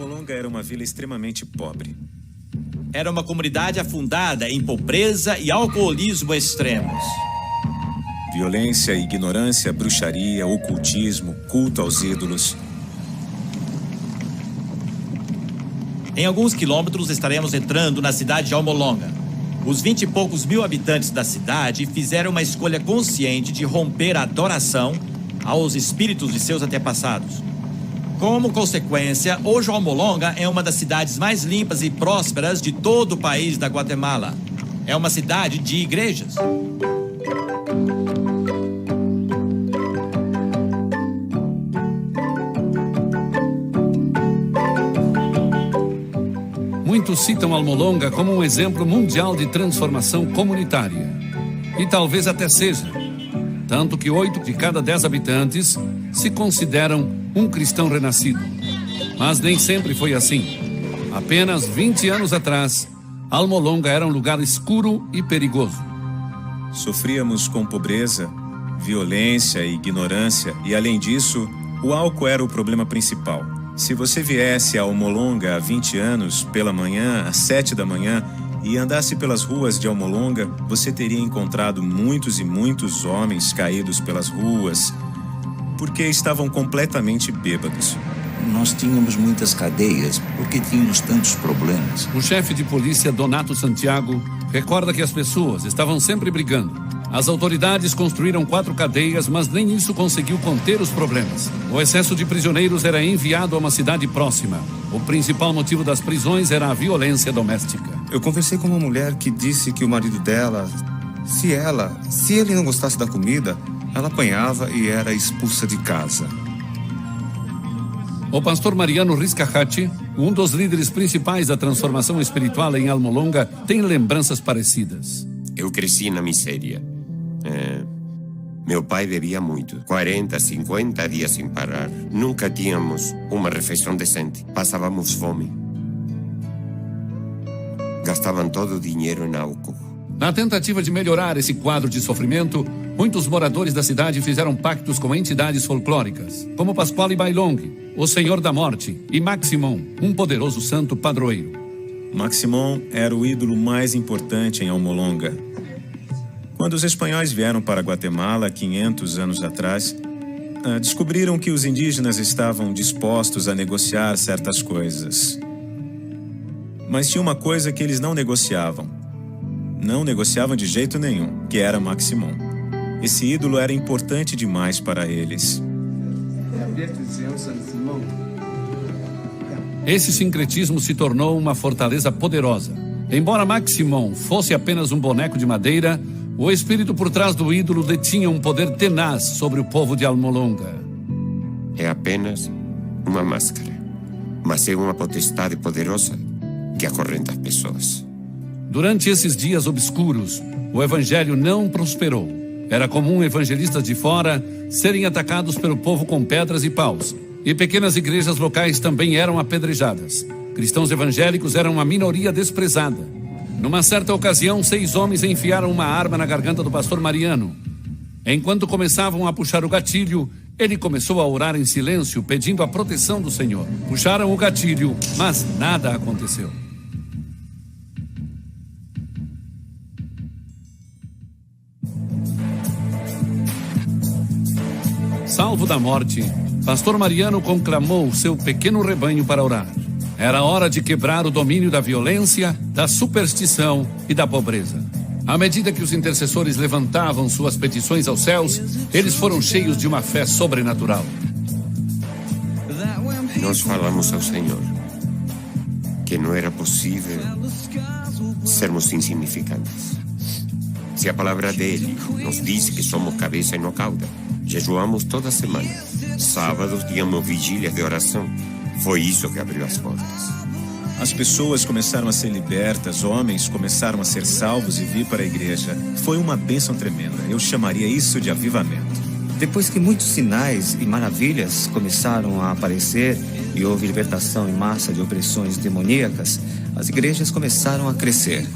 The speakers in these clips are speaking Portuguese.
Almolonga era uma vila extremamente pobre. Era uma comunidade afundada em pobreza e alcoolismo extremos. Violência, ignorância, bruxaria, ocultismo, culto aos ídolos. Em alguns quilômetros estaremos entrando na cidade de Almolonga. Os 20 e poucos mil habitantes da cidade fizeram uma escolha consciente de romper a adoração aos espíritos de seus antepassados. Como consequência, hoje Almolonga é uma das cidades mais limpas e prósperas de todo o país da Guatemala. É uma cidade de igrejas. Muitos citam Almolonga como um exemplo mundial de transformação comunitária. E talvez até seja. Tanto que 8 de cada 10 habitantes se consideram um cristão renascido. Mas nem sempre foi assim. Apenas 20 anos atrás, Almolonga era um lugar escuro e perigoso. Sofríamos com pobreza, violência e ignorância, e além disso, o álcool era o problema principal. Se você viesse a Almolonga há 20 anos, pela manhã, às 7 da manhã, e andasse pelas ruas de Almolonga, você teria encontrado muitos e muitos homens caídos pelas ruas, porque estavam completamente bêbados. Nós tínhamos muitas cadeias, porque tínhamos tantos problemas. O chefe de polícia, Donato Santiago, recorda que as pessoas estavam sempre brigando. As autoridades construíram 4 cadeias, mas nem isso conseguiu conter os problemas. O excesso de prisioneiros era enviado a uma cidade próxima. O principal motivo das prisões era a violência doméstica. Eu conversei com uma mulher que disse que o marido dela, se ele não gostasse da comida, ela apanhava e era expulsa de casa. O pastor Mariano Riscahati, um dos líderes principais da transformação espiritual em Almolonga, tem lembranças parecidas. Eu cresci na miséria. Meu pai bebia muito, 40, 50 dias sem parar. Nunca tínhamos uma refeição decente. Passávamos fome. Gastavam todo o dinheiro em álcool. Na tentativa de melhorar esse quadro de sofrimento, muitos moradores da cidade fizeram pactos com entidades folclóricas, como Pasquale Bailong, o Senhor da Morte, e Maximon, um poderoso santo padroeiro. Maximon era o ídolo mais importante em Almolonga. Quando os espanhóis vieram para Guatemala 500 anos atrás, descobriram que os indígenas estavam dispostos a negociar certas coisas. Mas tinha uma coisa que eles não negociavam. Não negociavam de jeito nenhum, que era Maximon. Esse ídolo era importante demais para eles. Esse sincretismo se tornou uma fortaleza poderosa. Embora Maximon fosse apenas um boneco de madeira, o espírito por trás do ídolo detinha um poder tenaz sobre o povo de Almolonga. É apenas uma máscara, mas é uma potestade poderosa que acorrenta as pessoas. Durante esses dias obscuros, o evangelho não prosperou. Era comum evangelistas de fora serem atacados pelo povo com pedras e paus. E pequenas igrejas locais também eram apedrejadas. Cristãos evangélicos eram uma minoria desprezada. Numa certa ocasião, 6 homens enfiaram uma arma na garganta do pastor Mariano. Enquanto começavam a puxar o gatilho, ele começou a orar em silêncio, pedindo a proteção do Senhor. Puxaram o gatilho, mas nada aconteceu. Salvo da morte, pastor Mariano conclamou seu pequeno rebanho para orar. Era hora de quebrar o domínio da violência, da superstição e da pobreza. À medida que os intercessores levantavam suas petições aos céus, eles foram cheios de uma fé sobrenatural. Nós falamos ao Senhor que não era possível sermos insignificantes. Se a palavra dele nos diz que somos cabeça e não cauda, jejuamos toda semana. Sábados tínhamos vigílias de oração. Foi isso que abriu as portas. As pessoas começaram a ser libertas, homens começaram a ser salvos e vir para a igreja. Foi uma bênção tremenda. Eu chamaria isso de avivamento. Depois que muitos sinais e maravilhas começaram a aparecer e houve libertação em massa de opressões demoníacas, as igrejas começaram a crescer.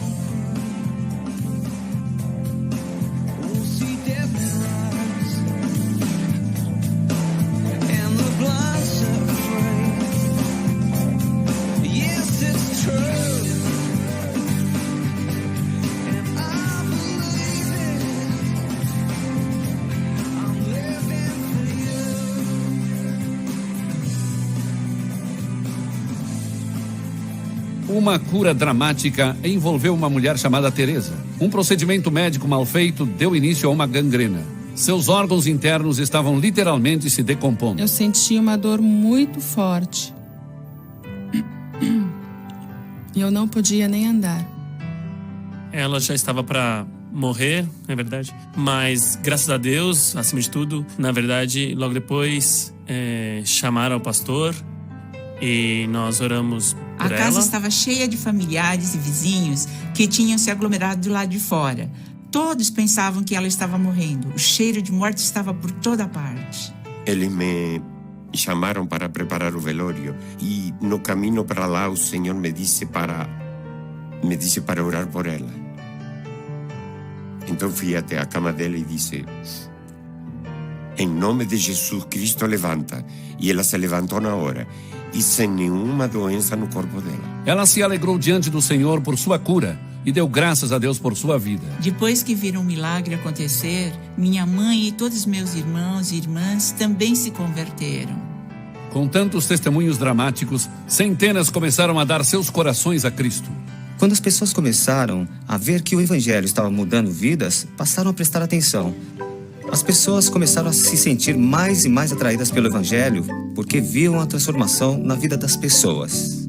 Uma cura dramática envolveu uma mulher chamada Teresa. Um procedimento médico mal feito deu início a uma gangrena. Seus órgãos internos estavam literalmente se decompondo. Eu senti uma dor muito forte. E eu não podia nem andar. Ela já estava para morrer, é verdade. Mas, graças a Deus, acima de tudo, na verdade, logo depois chamaram o pastor e nós oramos por ela. A casa estava cheia de familiares e vizinhos que tinham se aglomerado do lado de fora. Todos pensavam que ela estava morrendo. O cheiro de morte estava por toda parte. Eles me chamaram para preparar o velório e no caminho para lá o Senhor me disse para orar por ela. Então fui até a cama dela e disse: em nome de Jesus Cristo, levanta. E ela se levantou na hora e sem nenhuma doença no corpo dela. Ela se alegrou diante do Senhor por sua cura e deu graças a Deus por sua vida. Depois que viram o milagre acontecer, minha mãe e todos meus irmãos e irmãs também se converteram. Com tantos testemunhos dramáticos, centenas começaram a dar seus corações a Cristo. Quando as pessoas começaram a ver que o evangelho estava mudando vidas, passaram a prestar atenção. As pessoas começaram a se sentir mais e mais atraídas pelo evangelho porque viam a transformação na vida das pessoas.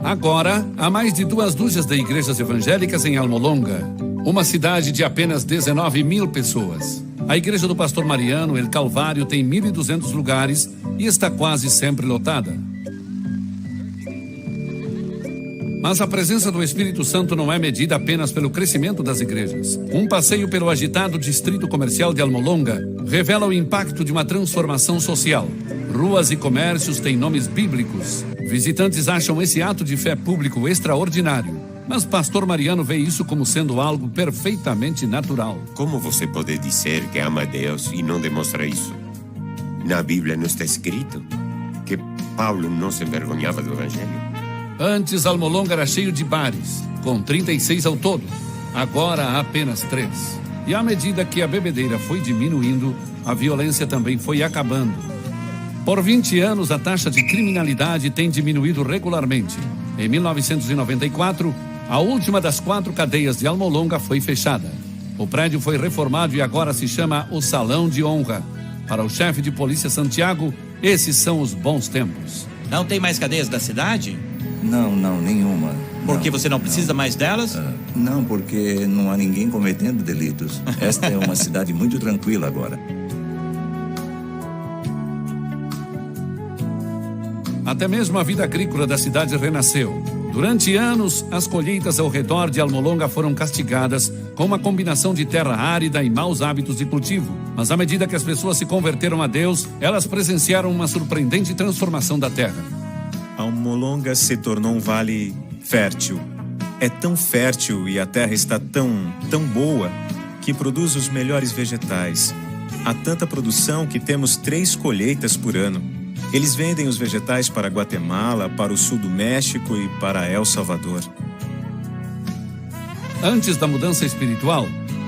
Agora, há mais de 2 dúzias de igrejas evangélicas em Almolonga, uma cidade de apenas 19 mil pessoas. A igreja do pastor Mariano, El Calvário, tem 1.200 lugares e está quase sempre lotada. Mas a presença do Espírito Santo não é medida apenas pelo crescimento das igrejas. Um passeio pelo agitado distrito comercial de Almolonga revela o impacto de uma transformação social. Ruas e comércios têm nomes bíblicos. Visitantes acham esse ato de fé público extraordinário. Mas pastor Mariano vê isso como sendo algo perfeitamente natural. Como você pode dizer que ama a Deus e não demonstra isso? Na Bíblia não está escrito que Paulo não se envergonhava do evangelho. Antes, Almolonga era cheio de bares, com 36 ao todo. Agora há apenas 3. E à medida que a bebedeira foi diminuindo, a violência também foi acabando. Por 20 anos, a taxa de criminalidade tem diminuído regularmente. Em 1994, a última das 4 cadeias de Almolonga foi fechada. O prédio foi reformado e agora se chama o Salão de Honra. Para o chefe de polícia Santiago, esses são os bons tempos. Não tem mais cadeias da cidade? Não, nenhuma. Porque você não precisa mais delas? Não, porque não há ninguém cometendo delitos. Esta é uma cidade muito tranquila agora. Até mesmo a vida agrícola da cidade renasceu. Durante anos, as colheitas ao redor de Almolonga foram castigadas com uma combinação de terra árida e maus hábitos de cultivo. Mas à medida que as pessoas se converteram a Deus, elas presenciaram uma surpreendente transformação da terra. Almolonga se tornou um vale fértil. É tão fértil e a terra está tão boa que produz os melhores vegetais. Há tanta produção que temos 3 colheitas por ano. Eles vendem os vegetais para Guatemala, para o sul do México e para El Salvador. Antes da mudança espiritual,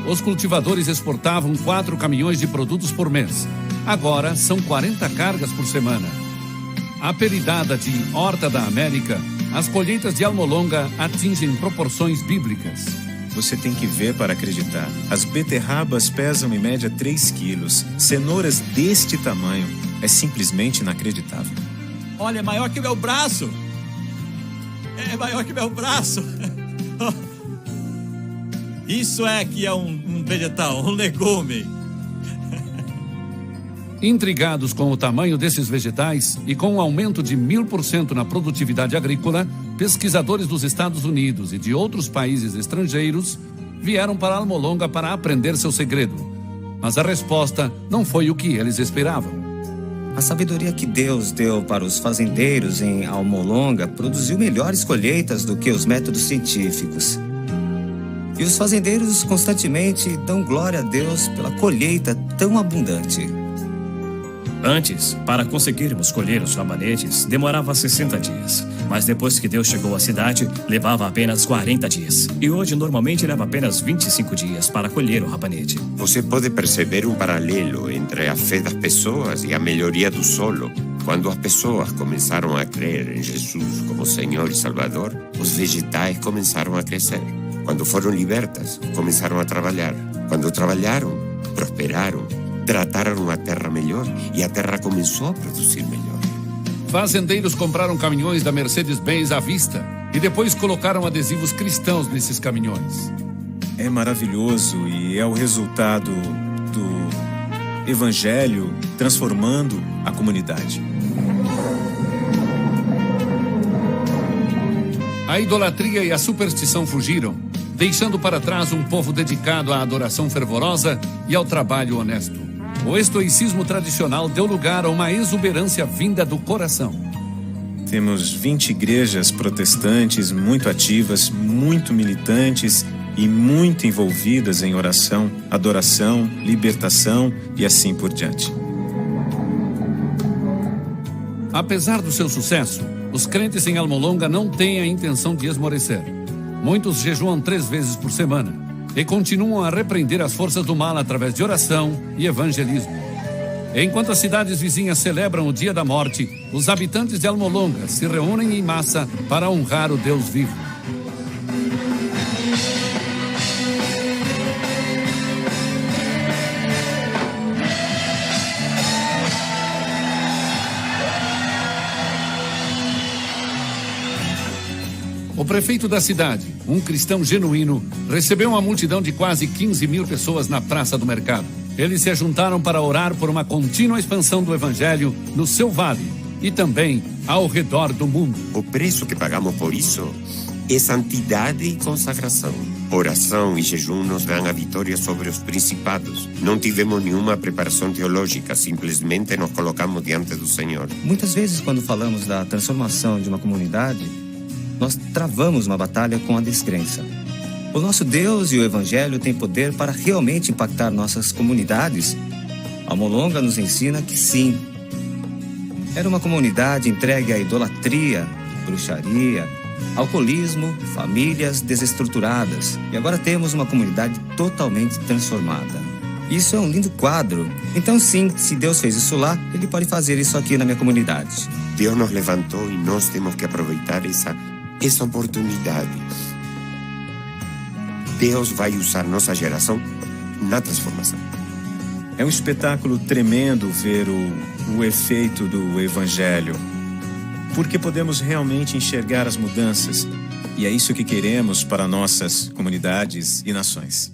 os cultivadores exportavam 4 caminhões de produtos por mês. Agora são 40 cargas por semana. Apelidada de Horta da América, as colheitas de Almolonga atingem proporções bíblicas. Você tem que ver para acreditar. As beterrabas pesam em média 3 quilos. Cenouras deste tamanho. É simplesmente inacreditável. Olha, é maior que meu braço. É maior que meu braço. Isso é que é um vegetal, um legume. Intrigados com o tamanho desses vegetais e com um aumento de 1000% na produtividade agrícola, pesquisadores dos Estados Unidos e de outros países estrangeiros vieram para Almolonga para aprender seu segredo. Mas a resposta não foi o que eles esperavam. A sabedoria que Deus deu para os fazendeiros em Almolonga produziu melhores colheitas do que os métodos científicos. E os fazendeiros constantemente dão glória a Deus pela colheita tão abundante. Antes, para conseguirmos colher os rabanetes, demorava 60 dias. Mas depois que Deus chegou à cidade, levava apenas 40 dias. E hoje, normalmente, leva apenas 25 dias para colher o rabanete. Você pode perceber um paralelo entre a fé das pessoas e a melhoria do solo. Quando as pessoas começaram a crer em Jesus como Senhor e Salvador, os vegetais começaram a crescer. Quando foram libertas, começaram a trabalhar. Quando trabalharam, prosperaram, trataram a terra melhor e a terra começou a produzir melhor. Fazendeiros compraram caminhões da Mercedes-Benz à vista e depois colocaram adesivos cristãos nesses caminhões. É maravilhoso e é o resultado do Evangelho transformando a comunidade. A idolatria e a superstição fugiram, deixando para trás um povo dedicado à adoração fervorosa e ao trabalho honesto. O estoicismo tradicional deu lugar a uma exuberância vinda do coração. Temos 20 igrejas protestantes muito ativas, muito militantes e muito envolvidas em oração, adoração, libertação e assim por diante. Apesar do seu sucesso, os crentes em Almolonga não têm a intenção de esmorecer. Muitos jejuam 3 vezes por semana e continuam a repreender as forças do mal através de oração e evangelismo. Enquanto as cidades vizinhas celebram o Dia da Morte, os habitantes de Almolonga se reúnem em massa para honrar o Deus vivo. O prefeito da cidade, um cristão genuíno, recebeu uma multidão de quase 15 mil pessoas na Praça do Mercado. Eles se juntaram para orar por uma contínua expansão do Evangelho no seu vale e também ao redor do mundo. O preço que pagamos por isso é santidade e consagração. Oração e jejum nos dão a vitória sobre os principados. Não tivemos nenhuma preparação teológica, simplesmente nos colocamos diante do Senhor. Muitas vezes, quando falamos da transformação de uma comunidade, nós travamos uma batalha com a descrença. O nosso Deus e o Evangelho têm poder para realmente impactar nossas comunidades. Almolonga nos ensina que sim. Era uma comunidade entregue à idolatria, bruxaria, alcoolismo, famílias desestruturadas. E agora temos uma comunidade totalmente transformada. Isso é um lindo quadro. Então sim, se Deus fez isso lá, Ele pode fazer isso aqui na minha comunidade. Deus nos levantou e nós temos que aproveitar essa oportunidade. Deus vai usar nossa geração na transformação. É um espetáculo tremendo ver o efeito do Evangelho, porque podemos realmente enxergar as mudanças, e é isso que queremos para nossas comunidades e nações.